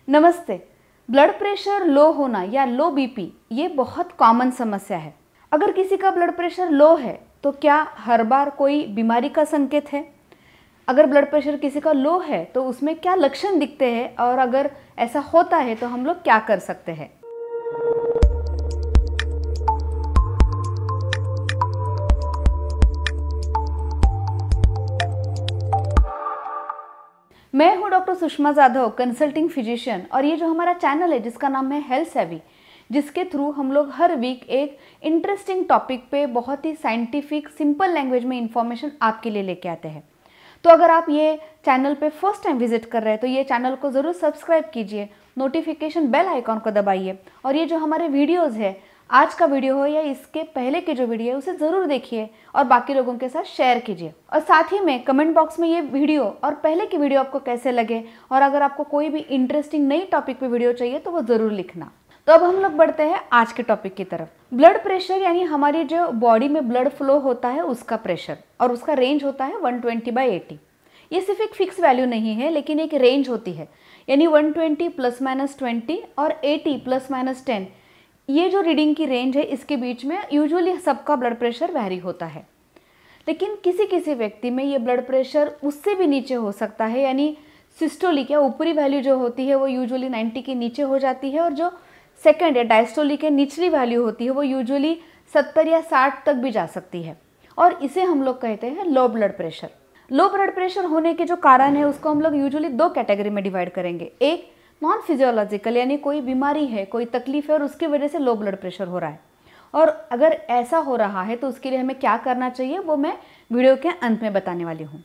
नमस्ते। Blood pressure low होना या लो बीपी ये बहुत कॉमन समस्या है। अगर किसी का ब्लड प्रेशर लो है तो क्या हर बार कोई बीमारी का संकेत है? अगर ब्लड प्रेशर किसी का लो है तो उसमें क्या लक्षण दिखते हैं और अगर ऐसा होता है तो हम लोग क्या कर सकते हैं? मैं हूं doctor Sushma Jadhav, consulting physician, और ये जो हमारा चैनल है जिसका नाम है हेल्थ सेवी, जिसके थ्रू हम लोग हर वीक एक इंटरेस्टिंग टॉपिक पे बहुत ही साइंटिफिक सिंपल लैंग्वेज में इंफॉर्मेशन आपके लिए लेके आते हैं। तो अगर आप ये चैनल पे फर्स्ट टाइम विजिट कर रहे हैं तो ये चैनल को ज़रूर सब्सक्राइब कीजिए, नोटिफिकेशन बेल आइकॉन को दबाइए, और ये जो हमारे वीडियोज़ है, आज का वीडियो हो या इसके पहले की जो वीडियो है उसे ज़रूर देखिए और बाकी लोगों के साथ शेयर कीजिए। और साथ ही में कमेंट बॉक्स में ये वीडियो और पहले की वीडियो आपको कैसे लगे, और अगर आपको कोई भी इंटरेस्टिंग नई टॉपिक पे वीडियो चाहिए तो वो ज़रूर लिखना। तो अब हम लोग बढ़ते हैं आज के टॉपिक की तरफ। ब्लड प्रेशर यानी हमारी जो बॉडी में ब्लड फ्लो होता है उसका प्रेशर, और उसका रेंज होता है 120/80। ये सिर्फ एक फिक्स वैल्यू नहीं है लेकिन एक रेंज होती है, यानी 120 ± 20 और 80 ± 10। ये जो रीडिंग की रेंज है इसके बीच में यूजुअली सबका ब्लड प्रेशर वैरी होता है। लेकिन किसी किसी व्यक्ति में ये ब्लड प्रेशर उससे भी नीचे हो सकता है, यानी सिस्टोलिक या ऊपरी वैल्यू जो होती है वो यूजुअली 90 के नीचे हो जाती है, और जो सेकंड या डायस्टोलिक के निचली वैल्यू होती है वो यूजुअली 70 या 60 तक भी जा सकती है, और इसे हम लोग कहते हैं low blood pressure. Low blood pressure होने के जो कारण है उसको हम लोग यूजुअली दो कैटेगरी में डिवाइड करेंगे। एक नॉन फिजियोलॉजिकल, यानी कोई बीमारी है, कोई तकलीफ है और उसकी वजह से लो ब्लड प्रेशर हो रहा है, और अगर ऐसा हो रहा है तो उसके लिए हमें क्या करना चाहिए वो मैं वीडियो के अंत में बताने वाली हूँ।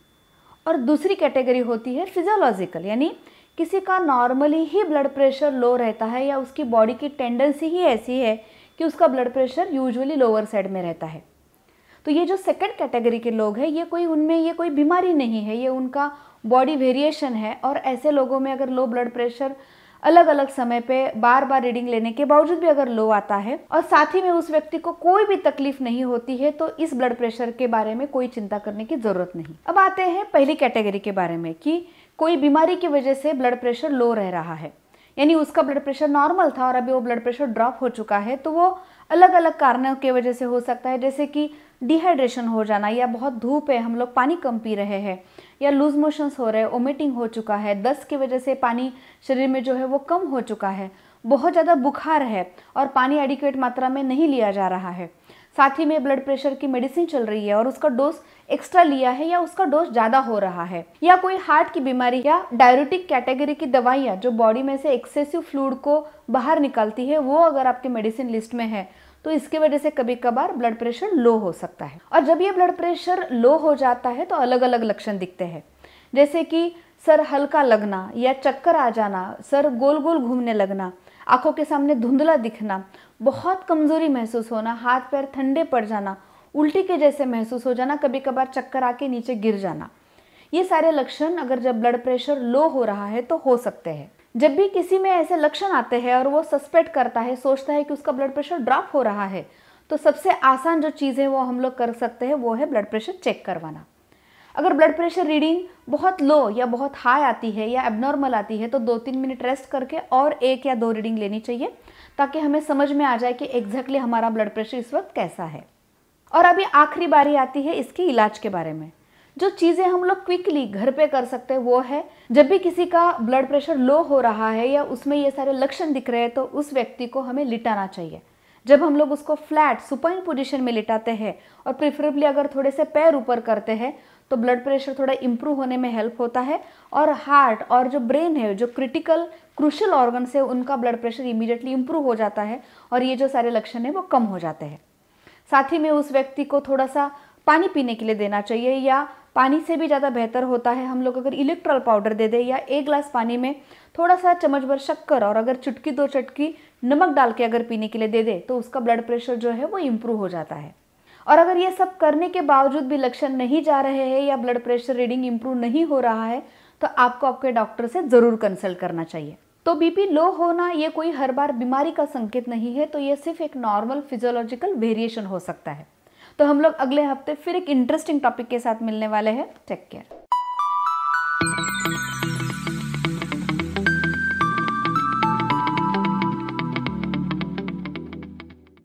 और दूसरी कैटेगरी होती है फिजियोलॉजिकल, यानी किसी का नॉर्मली ही ब्लड प्रेशर लो रहता है या उसकी बॉडी की टेंडेंसी ही ऐसी है कि उसका blood pressure usually lower side में रहता है। तो ये जो सेकंड कैटेगरी के लोग हैं ये कोई बीमारी नहीं है, ये उनका बॉडी वेरिएशन है, और ऐसे लोगों में अगर लो ब्लड प्रेशर अलग अलग समय पे बार बार रीडिंग लेने के बावजूद भी अगर लो आता है और साथ ही में उस व्यक्ति को कोई भी तकलीफ नहीं होती है तो इस ब्लड प्रेशर के बारे में कोई चिंता करने की जरूरत नहीं। अब आते हैं पहली कैटेगरी के बारे में कि कोई बीमारी की वजह से ब्लड प्रेशर लो रह रहा है, यानी उसका ब्लड प्रेशर नॉर्मल था और अभी वो ब्लड प्रेशर ड्रॉप हो चुका है। तो वो अलग अलग कारणों की वजह से हो सकता है, जैसे कि डिहाइड्रेशन हो जाना, या बहुत धूप है हम लोग पानी कम पी रहे हैं, या लूज मोशंस हो रहे हैं, वोमिटिंग हो चुका है, दस्त की वजह से पानी शरीर में जो है वो कम हो चुका है, बहुत ज़्यादा बुखार है और पानी एडिक्वेट मात्रा में नहीं लिया जा रहा है, साथ ही में ब्लड प्रेशर की मेडिसिन चल रही है और उसका डोज एक्स्ट्रा लिया है या उसका डोज ज़्यादा हो रहा है, या कोई हार्ट की बीमारी या डायरेटिक कैटेगरी की दवाइयाँ जो बॉडी में से एक्सेसिव फ्लूइड को बाहर निकालती है वो अगर आपके मेडिसिन लिस्ट में है तो इसकी वजह से कभी कभार ब्लड प्रेशर लो हो सकता है। और जब ये ब्लड प्रेशर लो हो जाता है तो अलग अलग लक्षण दिखते हैं, जैसे कि सर हल्का लगना या चक्कर आ जाना, सर गोल गोल घूमने लगना, आंखों के सामने धुंधला दिखना, बहुत कमजोरी महसूस होना, हाथ पैर ठंडे पड़ जाना, उल्टी के जैसे महसूस हो जाना, कभी कभार चक्कर आके नीचे गिर जाना। ये सारे लक्षण अगर जब ब्लड प्रेशर लो हो रहा है तो हो सकते हैं। जब भी किसी में ऐसे लक्षण आते हैं और वो सस्पेक्ट करता है, सोचता है कि उसका ब्लड प्रेशर ड्रॉप हो रहा है, तो सबसे आसान जो चीज़ है वो हम लोग कर सकते हैं वो है ब्लड प्रेशर चेक करवाना। अगर ब्लड प्रेशर रीडिंग बहुत लो या बहुत हाई आती है या एबनॉर्मल आती है तो 2-3 मिनट रेस्ट करके और 1 या 2 रीडिंग लेनी चाहिए, ताकि हमें समझ में आ जाए कि एग्जैक्टली हमारा ब्लड प्रेशर इस वक्त कैसा है। और अभी आखिरी बारी आती है इसके इलाज के बारे में। जो चीज़ें हम लोग क्विकली घर पे कर सकते हैं वो है, जब भी किसी का ब्लड प्रेशर लो हो रहा है या उसमें ये सारे लक्षण दिख रहे हैं तो उस व्यक्ति को हमें लिटाना चाहिए। जब हम लोग उसको फ्लैट सुपाइन पोजीशन में लिटाते हैं और प्रेफरेबली अगर थोड़े से पैर ऊपर करते हैं तो ब्लड प्रेशर थोड़ा इम्प्रूव होने में हेल्प होता है, और हार्ट और जो ब्रेन है, जो क्रूशियल ऑर्गन्स है, उनका ब्लड प्रेशर इमीडिएटली इम्प्रूव हो जाता है और ये जो सारे लक्षण है वो कम हो जाते हैं। साथ ही में उस व्यक्ति को थोड़ा सा पानी पीने के लिए देना चाहिए, या पानी से भी ज़्यादा बेहतर होता है हम लोग अगर इलेक्ट्रोल पाउडर दे दें, या 1 गिलास पानी में थोड़ा सा चम्मच भर शक्कर और अगर चुटकी 2 चुटकी नमक डाल के अगर पीने के लिए दे दे तो उसका ब्लड प्रेशर जो है वो इम्प्रूव हो जाता है। और अगर ये सब करने के बावजूद भी लक्षण नहीं जा रहे हैं या ब्लड प्रेशर रीडिंग इम्प्रूव नहीं हो रहा है तो आपको आपके डॉक्टर से ज़रूर कंसल्ट करना चाहिए। तो बीपी लो होना ये कोई हर बार बीमारी का संकेत नहीं है, तो ये सिर्फ एक नॉर्मल फिजियोलॉजिकल वेरिएशन हो सकता है। तो हम लोग अगले हफ्ते फिर एक इंटरेस्टिंग टॉपिक के साथ मिलने वाले हैं। Take care.